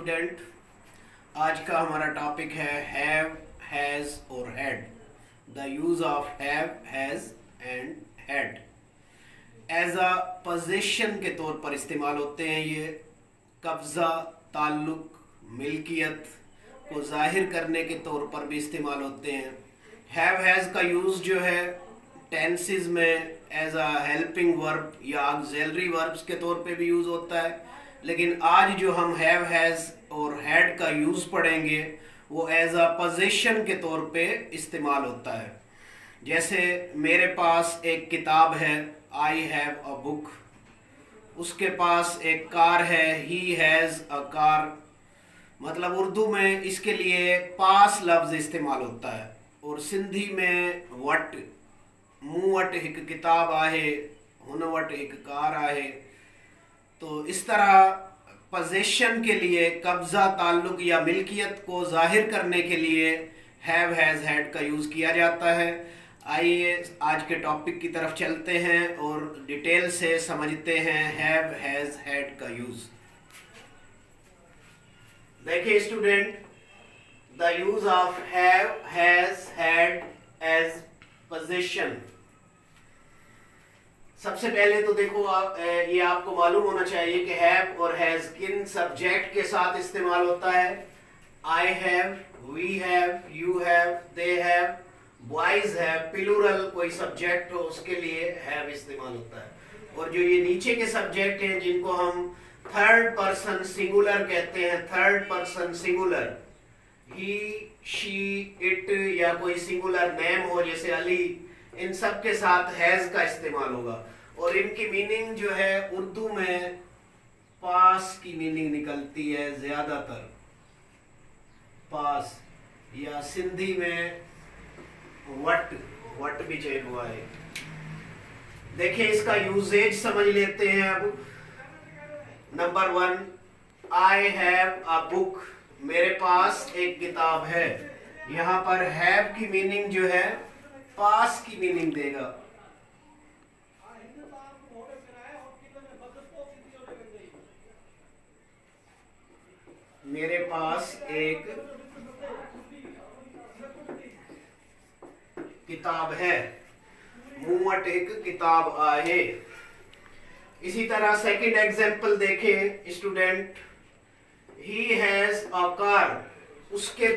Student. आज का हमारा टॉपिक है हैव, हैज़ और had. The use of have, has and had as a position के तौर पर इस्तेमाल होते हैं। ये कब्ज़ा, ताल्लुक, मिल्कियत को जाहिर करने के तौर पर भी इस्तेमाल होते हैं। हैव, हैज़ का यूज़ जो है टेंसेस में एज अ हेल्पिंग वर्ब या ऑक्सिलरी वर्ब्स के तौर पे भी यूज़ होता है, लेकिन आज जो हम हैव, हैज़ और हैड का यूज़ पढ़ेंगे वो एज अ पोजीशन के तौर पे इस्तेमाल होता है। जैसे मेरे पास एक किताब है, आई हैव अ बुक। उसके पास एक कार है, ही हैज़ अ कार। मतलब उर्दू में इसके लिए पास लफ्ज़ इस्तेमाल होता है। और सिंधी में वट, मूं वट हिक किताब आहे, हुन वट हिक कार आहे। तो इस तरह पोजीशन के लिए, कब्जा, ताल्लुक या मिल्कियत को जाहिर करने के लिए हैव, हैज़, हैड का यूज़ किया जाता है। आइए आज के टॉपिक की तरफ चलते हैं और डिटेल से समझते हैं हैव, हैज़, हैड का यूज़। देखिए student, the use of have, has, had as position. सबसे पहले तो देखो ये आपको मालूम होना चाहिए कि हैव और हैज किन सब्जेक्ट के साथ इस्तेमाल होता है। I have, we have, you have, they have, boys have, plural कोई सब्जेक्ट हो उसके लिए हैव इस्तेमाल होता है। और जो ये नीचे के सब्जेक्ट हैं जिनको हम थर्ड पर्सन सिंगुलर कहते हैं, third person singular, he, she, it या कोई सिंगुलर नेम हो जैसे अली, इन सब के साथ हैज का इस्तेमाल होगा। और इनकी मीनिंग जो है उर्दू में पास की मीनिंग निकलती है ज्यादातर, पास, या सिंधी में वट, वट भी चेक हुआ है। देखिए इसका यूजेज समझ लेते हैं अब। Number 1, I have a book, मेरे पास एक किताब है। यहाँ पर हैव की मीनिंग जो है पास की मीनिंग देगा। मेरे पास एक किताब है, मूं वट एक किताब आहे। इसी तरह सेकंड एग्जांपल देखें student, he has a car, उसके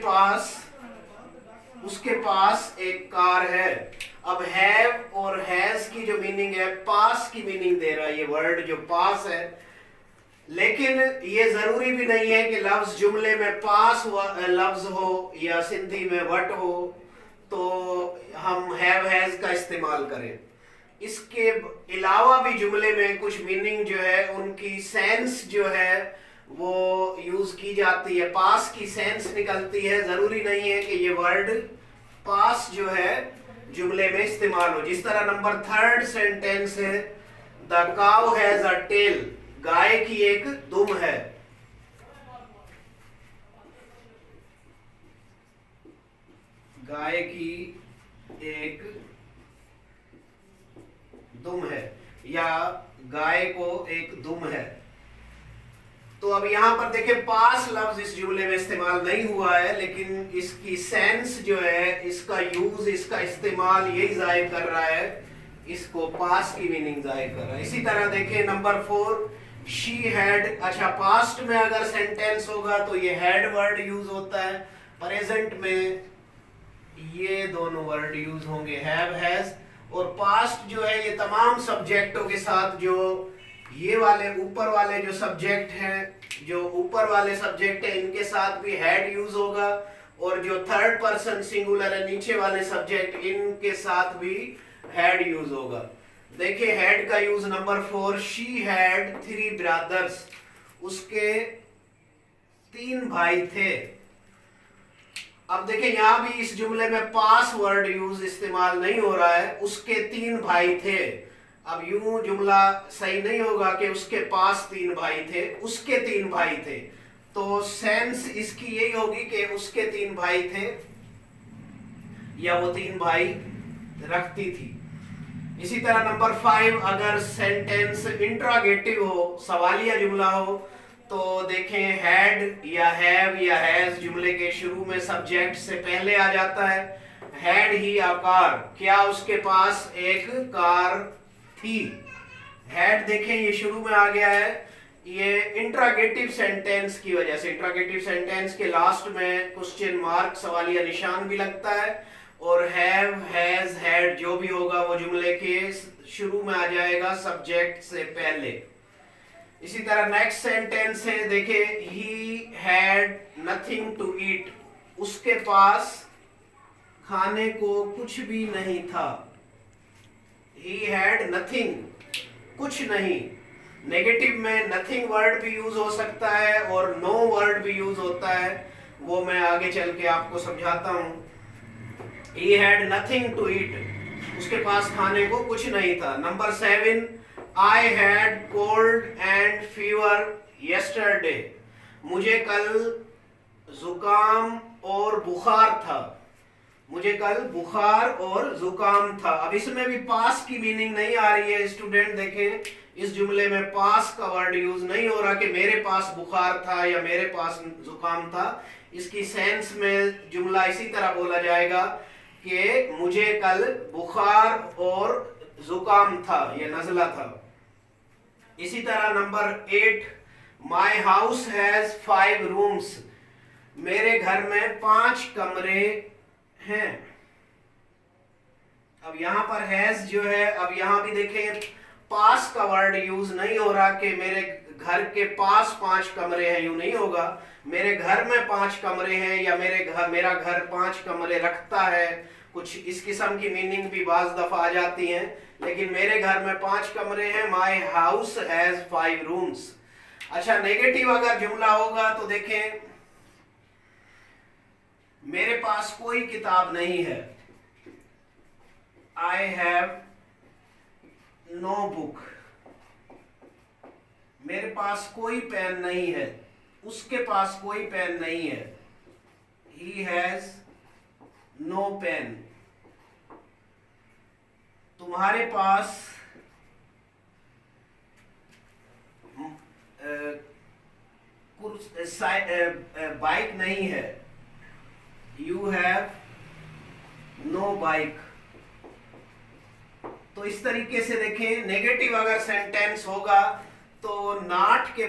पास एक कार है। अब हैव और हैज की जो मीनिंग है पास की मीनिंग दे रहा है ये वर्ड जो पास है, लेकिन ये जरूरी भी नहीं है कि लफ्ज जुमले में पास लफ्ज हो या सिंधी में वट हो तो हम हैव, हैज का इस्तेमाल करें। इसके अलावा भी जुमले में कुछ मीनिंग जो है उनकी सेंस जो है वो यूज की जाती है, पास की सेंस निकलती है। जरूरी नहीं है कि ये वर्ड पास जो है जुमले में इस्तेमाल हो। जिस तरह नंबर 3 सेंटेंस है, the cow has a tail, गाय की एक दुम है। गाय की एक दुम है या गाय को एक दुम है। तो अब यहां पर देखिए पास लफ्ज इस जुमले में इस्तेमाल नहीं हुआ है, लेकिन इसकी सेंस जो है, इसका यूज, इसका इस्तेमाल यही जाहिर कर रहा है, इसको पास की मीनिंग जाहिर कर रहा है। इसी तरह देखिए नंबर 4, शी हैड। अच्छा, पास्ट में अगर सेंटेंस होगा तो ये हैड वर्ड यूज होता है, प्रेजेंट में ये दोनों वर्ड यूज होंगे, हैव, हैज। और पास्ट जो है ये तमाम सब्जेक्टों के साथ, जो ये वाले ऊपर वाले जो सब्जेक्ट हैं, जो ऊपर वाले सब्जेक्ट है इनके साथ भी हैड यूज होगा, और जो थर्ड पर्सन सिंगुलर है नीचे वाले सब्जेक्ट, इनके साथ भी हैड यूज होगा। देखिए हैड का use number 4, she had 3 brothers, उसके 3 भाई थे। अब देखिए यहां भी इस जुमले में पास वर्ड यूज इस्तेमाल नहीं हो रहा है, उसके 3 भाई थे। अब यूं जुमला सही नहीं होगा कि उसके पास 3 भाई थे, उसके 3 भाई थे। तो सेंस इसकी यही होगी कि उसके 3 भाई थे या वो 3 भाई रखती थी। इसी तरह नंबर 5, अगर सेंटेंस इंट्रोगेटिव हो, सवालिया जुमला हो, तो देखें हैड या हैव या हैज जुमले के शुरू में सब्जेक्ट से पहले आ जाता है। हैड ही अ कार, क्या उसके पास एक कार थी। हैड देखें ये शुरू में आ गया है, ये इंट्रागेटिव सेंटेंस की वजह से, इंट्रागेटिव सेंटेंस के लास्ट में क्वेश्चन मार्क सवालिया निशान भी लगता है, और हैव हैज हैड जो भी होगा वो जुमले के शुरू में आ जाएगा सब्जेक्ट से पहले। इसी तरह नेक्स्ट सेंटेंस है, देखिए he had nothing to eat, उसके पास खाने को कुछ भी नहीं था। ही हैड नथिंग, कुछ नहीं। नेगेटिव में नथिंग वर्ड भी यूज हो सकता है और नो वर्ड भी यूज होता है, वो मैं आगे चल के आपको समझाता हूं। He had nothing to eat, उसके पास खाने को कुछ नहीं था। Number 7, I had cold and fever yesterday, मुझे कल जुकाम और बुखार था। मुझे कल बुखार और जुकाम था। अब इसमें भी पास की मीनिंग नहीं आ रही है स्टूडेंट, देखें इस जुमले में पास का वर्ड यूज नहीं हो रहा कि मेरे पास बुखार था या मेरे पास जुकाम था। इसकी सेंस में जुमला इसी तरह बोला जाएगा कि मुझे कल बुखार और जुकाम था या नजला था। इसी तरह number 8, my house has 5 rooms, मेरे घर में 5 कमरे हैं। अब यहां पर हैज जो है, अब यहां भी देखें पास का वर्ड यूज नहीं हो रहा कि मेरे घर के पास 5 कमरे हैं, यूं नहीं होगा। मेरे घर में 5 कमरे हैं या मेरा घर 5 कमरे रखता है, कुछ इस किस्म की मीनिंग भी बाज दफा आ जाती हैं, लेकिन मेरे घर में 5 कमरे हैं। My house has 5 rooms. अच्छा, नेगेटिव अगर जुमला होगा तो देखें मेरे पास कोई किताब नहीं है। आई हैव नो बुक, मेरे पास कोई पेन नहीं है, उसके पास कोई पेन नहीं है। ही हैज नो पेन, तुम्हारे पास बाइक नहीं है। You have no bike. तो इस तरीके से देखें, नेगेटिव अगर सेंटेंस होगा तो नॉट के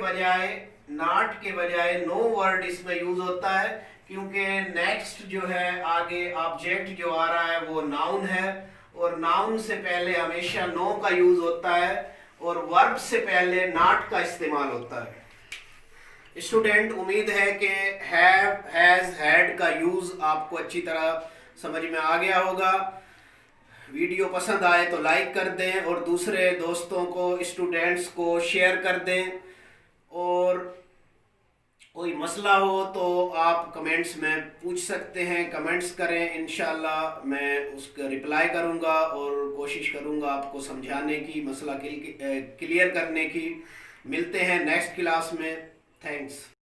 बजाय नो वर्ड इसमें यूज होता है, क्योंकि नेक्स्ट जो है आगे ऑब्जेक्ट जो आ रहा है वो नाउन है, और नाउन से पहले हमेशा नो का यूज होता है और वर्ब से पहले नॉट का इस्तेमाल होता है। स्टूडेंट, उम्मीद है कि हैव हैज हैड का यूज आपको अच्छी तरह समझ में आ गया होगा। वीडियो पसंद आए तो लाइक कर दें और दूसरे दोस्तों को, स्टूडेंट्स को शेयर कर दें, और कोई मसला हो तो आप कमेंट्स में पूछ सकते हैं। कमेंट्स करें, इंशाल्लाह मैं उसका रिप्लाई करूंगा और कोशिश करूंगा आपको समझाने की, मसला क्लियर करने की। मिलते हैं नेक्स्ट क्लास में। थैंक्स।